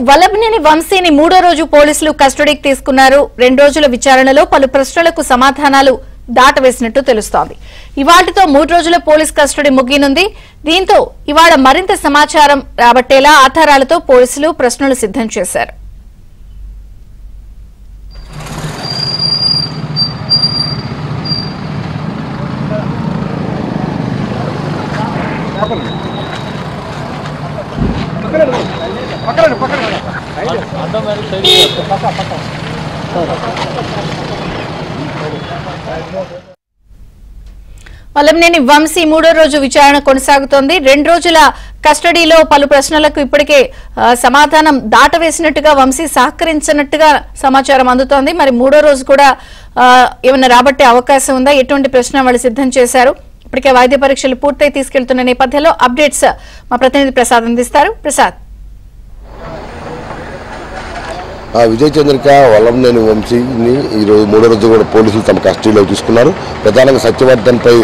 వల్లభనేని వంశీని మూడో రోజు పోలీసులు కస్టడీకి తీసుకున్నారు. 2 రోజుల విచారణలో పలు ప్రశ్నలకు సమాధానాలు దాటవేసినట్టు తెలుస్తోంది. ఇవాళ్టితో 3 రోజుల పోలీస్ కస్టడీ ముగియనుంది. దీంతో ఇవాళ మరింత సమాచారం రాబట్టేలా ఆధారాలతో పోలీసులు ప్రశ్నలు సిద్ధం చేశారు. వల్లభనేని వంశీ మూడో రోజు విచారణ కొనసాగుతోంది. 2 రోజుల కస్టడీలో పలు ప్రశ్నలకు ఇప్పటికే సమాధానం దాటవేసినట్టుగా వంశీ సహకరించినట్టుగా సమాచారం అందుతోంది. మరి మూడో రోజు కూడా ఏమైనా రాబట్టే అవకాశం ఉందా? ఎటువంటి ప్రశ్న వాళ్ళు సిద్ధం చేశారు? ఇప్పటికే వైద్య పరీక్షలు పూర్తయి తీసుకెళ్తున్న నేపథ్యంలో అప్డేట్స్ మా ప్రతినిధి ప్రసాద్ అందిస్తారు. ప్రసాద్, విజయ్ చంద్రిక వల్లభనేని వంశీని ఈరోజు మూడో రోజు కూడా పోలీసులు తమ కస్టడీలో తీసుకున్నారు. ప్రధానంగా సత్యవర్ధన్పై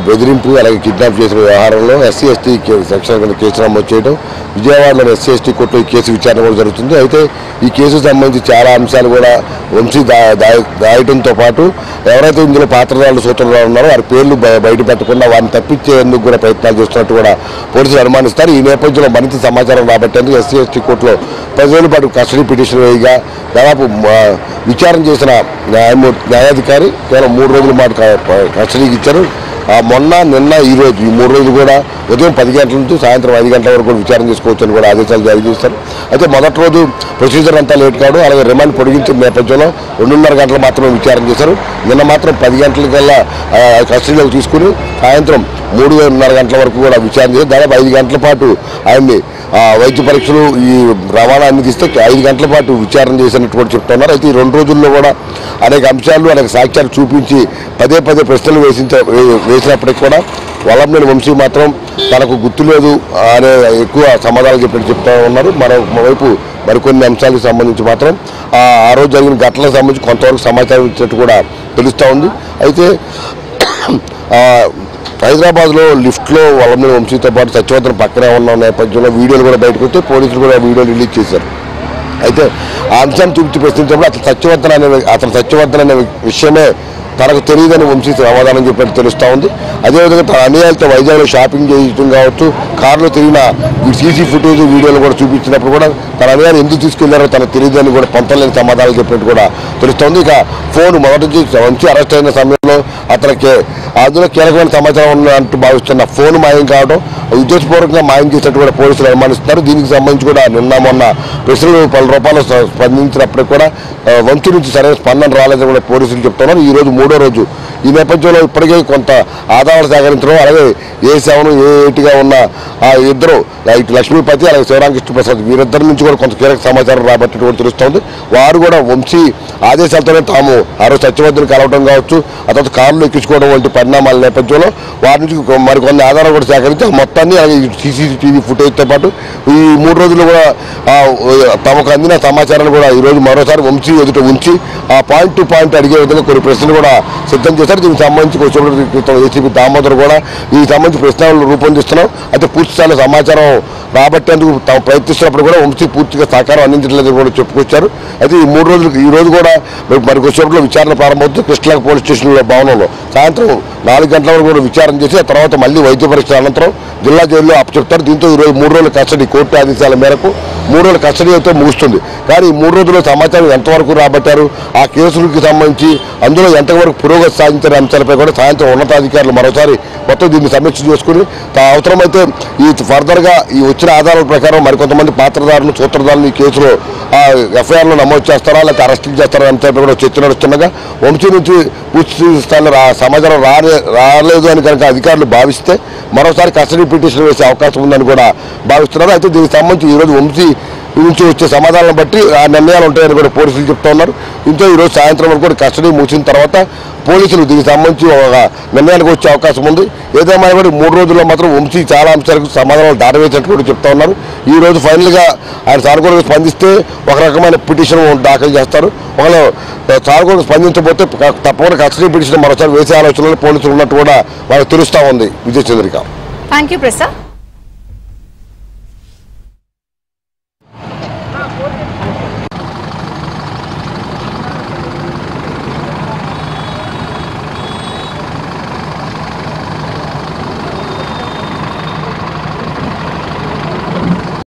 బెదిరింపు అలాగే కిడ్నాప్ చేసిన వ్యవహారంలో ఎస్సీ ఎస్టీ సెక్షన్ కింద కేసు నమోదు చేయడం, విజయవాడలోని ఎస్సీ ఎస్టీ కోర్టులో ఈ కేసు విచారణ కూడా జరుగుతుంది. అయితే ఈ కేసుకు సంబంధించి చాలా అంశాలు కూడా వంశీ దాయటంతో పాటు ఎవరైతే ఇందులో పాత్రదారులు సూత్రధారులు ఉన్నారో వారి పేర్లు బయట పెట్టకుండా వారిని తప్పించేందుకు కూడా ప్రయత్నాలు చేస్తున్నట్టు కూడా పోలీసులు అనుమానిస్తారు. ఈ నేపథ్యంలో మరింత సమాచారం రాబట్టేందుకు ఎస్సీ ఎస్టీ కోర్టులో 10 రోజుల పాటు కస్టడీ పిటిషన్ వేయగా దాదాపు విచారణ చేసిన న్యాయాధికారి కేవలం 3 రోజుల మాట కస్టడీకి ఇచ్చారు. మొన్న నిన్న ఈ రోజు ఈ 3 రోజులు కూడా ఉదయం 10 గంటల నుంచి సాయంత్రం 5 గంటల వరకు కూడా విచారణ చేసుకోవచ్చని కూడా ఆదేశాలు జారీ చేస్తారు. అయితే మొదటి రోజు ప్రొసీజర్ అంతా లేట్ కావడం అలాగే రిమాండ్ పొడిగించిన నేపథ్యంలో 2:30 గంటలు మాత్రమే విచారణ చేశారు. నిన్న మాత్రం 10 గంటలకల్లా కస్టడీలోకి తీసుకుని సాయంత్రం 3:30 గంటల వరకు కూడా విచారణ చేసి దాదాపు 5 గంటల పాటు ఆయన్ని వైద్య పరీక్షలు ఈ రవాణా అందిస్తే 5 గంటల పాటు విచారణ చేసినట్టు కూడా చెప్తున్నారు. అయితే ఈ 2 రోజుల్లో కూడా అనేక అంశాలు అనేక సాక్ష్యాలు చూపించి పదే ప్రశ్నలు వేసినప్పటికీ కూడా వల్లభనేని వంశీ మాత్రం తనకు గుర్తులేదు అనే ఎక్కువ సమాధానాలు చెప్తూ ఉన్నారు. మరోవైపు మరికొన్ని అంశాలకు సంబంధించి మాత్రం ఆ రోజు జరిగిన ఘటనలకు సంబంధించి కొంతవరకు సమాచారం ఇచ్చినట్టు కూడా తెలుస్తూ ఉంది. అయితే హైదరాబాద్లో లిఫ్ట్లో వల్లభనేని వంశీతో పాటు సత్యవర్ధన్ పక్కనే ఉన్న నేపథ్యంలో వీడియోలు కూడా బయటకు వస్తే పోలీసులు కూడా వీడియోలు రిలీజ్ చేశారు. అయితే ఆ అంశాన్ని చూపించి ప్రశ్నించినప్పుడు అతను సత్యవర్ధన్ అనే విషయమే తనకు తెలియదని వంశీ సమాధానం చెప్పినట్టు తెలుస్తూ ఉంది. అదేవిధంగా తన అన్యాయాలతో వైజాగ్లో షాపింగ్ చేయడం కావచ్చు, కారులో తిరిగిన సీసీ ఫుటేజ్ వీడియోలు కూడా చూపించినప్పుడు కూడా తన అన్యాయాలు ఎందుకు తీసుకెళ్లారో తనకు తెలియదని కూడా పొంతలేని సమాధానం చెప్పినట్టు కూడా తెలుస్తోంది. ఇక ఫోన్ మొదటి నుంచి వంశీ అరెస్ట్ అయిన సమయంలో అతనికి అందులో కీలకమైన సమాచారం ఉన్నట్టు భావిస్తున్న ఫోన్ మాయం కావడం ఉద్దేశపూర్వకంగా మాయం చేసినట్టు కూడా పోలీసులు అనుమానిస్తున్నారు. దీనికి సంబంధించి కూడా మొన్న ప్రశ్నలు పలు రూపాయలు స్పందించినప్పటికీ కూడా వంశీ నుంచి సరైన స్పందన రాలేదని కూడా పోలీసులు చెప్తున్నారు. ఈ రోజు 3వ రోజు. ఈ నేపథ్యంలో ఇప్పటికే కొంత ఆధారాలు సేకరించడం అలాగే A7 A8గా ఉన్న ఆ ఇద్దరు ఇటు లక్ష్మీపతి అలాగే శివరామకృష్ణ ప్రసాద్ వీరిద్దరి నుంచి కూడా కొంత కీలక సమాచారం రాబట్టి కూడా తెలుస్తోంది. వారు కూడా వంశీ ఆదేశాలతోనే తాము ఆ రోజు సత్యవర్ధన్ కలవడం కావచ్చు, ఆ తర్వాత కారులో ఎక్కించుకోవడం వంటి పరిణామాల నేపథ్యంలో వారి నుంచి మరికొన్ని ఆధారాలు కూడా సేకరించి మొత్తాన్ని అలాగే CCTV ఫుటేజ్తో పాటు ఈ 3 రోజులు కూడా తమకు అందిన సమాచారాన్ని కూడా ఈరోజు మరోసారి వంశీ ఎదుట ఉంచి పాయింట్ టు పాయింట్ అడిగే విధంగా కొన్ని ప్రశ్నలు కూడా సిద్ధం చేశారు. దీనికి సంబంధించి ఏసీపీ దామోదర్ కూడా ఈ సంబంధించి ప్రశ్నలు రూపొందిస్తున్నాం. అయితే పూర్తి స్థాయిలో సమాచారం రాబట్టేందుకు తాము ప్రయత్నిస్తున్నప్పుడు కూడా వంశీ పూర్తిగా సహకారం అందించలేదని కూడా చెప్పుకొచ్చారు. అయితే ఈ 3 రోజులు ఈ రోజు కూడా మరి కొద్దిసేపట్లో విచారణ ప్రారంభమవుతుంది. కృష్ణా పోలీస్ స్టేషన్లో భవనంలో సాయంత్రం 4 గంటల వరకు కూడా విచారణ చేసి ఆ తర్వాత మళ్ళీ వైద్య పరీక్షల అనంతరం జిల్లా జైల్లో అప్పచెప్తారు. దీంతో ఈరోజు 3 రోజుల కస్టడీ కోర్టు ఆదేశాల మేరకు 3 రోజుల కస్టడీ అయితే ముగుస్తుంది. కానీ ఈ 3 రోజుల్లో సమాచారం ఎంతవరకు రాబట్టారు, ఆ కేసులకు సంబంధించి అందులో ఎంతవరకు పురోగతి సాధించిన అంశాలపై కూడా సాయంత్రం ఉన్నతాధికారులు మరోసారి మొత్తం దీన్ని సమీక్ష చేసుకుని అవసరమైతే ఈ ఫర్దర్గా ఈ వచ్చిన ఆధారాల ప్రకారం మరికొంతమంది పాత్రదారులు సూత్రధారులు ఈ కేసులో ఎఫ్ఐఆర్లో నమోదు చేస్తారా లేకపోతే అరెస్టింగ్ చేస్తారా అంశాలపై కూడా చర్చ నడుస్తుండగా వంశీ నుంచి పూర్తి స్థాయిలో సమాచారం రాలేదు అని కనుక అధికారులు భావిస్తే మరోసారి కస్టడీ పిటిషన్ వేసే అవకాశం ఉందని కూడా భావిస్తున్నారు. అయితే దీనికి సంబంధించి ఈరోజు వంశీ నుంచి వచ్చే సమాధానాలను బట్టి ఆ నిర్ణయాలు ఉంటాయని కూడా పోలీసులు చెప్తా ఉన్నారు. దీంతో ఈరోజు సాయంత్రం వరకు కూడా కస్టడీ ముగిసిన తర్వాత పోలీసులు దీనికి సంబంధించి ఒక నిర్ణయానికి వచ్చే అవకాశం ఉంది. ఏదేమైనా కూడా 3 రోజుల్లో మాత్రం వంశీ చాలా అంశాలకు సమాధానాలు దాటవేసినట్టు కూడా చెప్తా ఉన్నారు. ఈ రోజు ఫైనల్గా ఆయన సానుకూలంగా స్పందిస్తే ఒక రకమైన పిటిషన్ దాఖలు చేస్తారు. ఒకవేళ సానుకూలంగా స్పందించకపోతే తప్పకుండా కస్టడీ పిటిషన్ మరోసారి వేసే ఆలోచనలో పోలీసులు ఉన్నట్టు కూడా వాళ్ళకి తెలుస్తూ ఉంది. విజయ్ చంద్రిక. Thank you Prasad.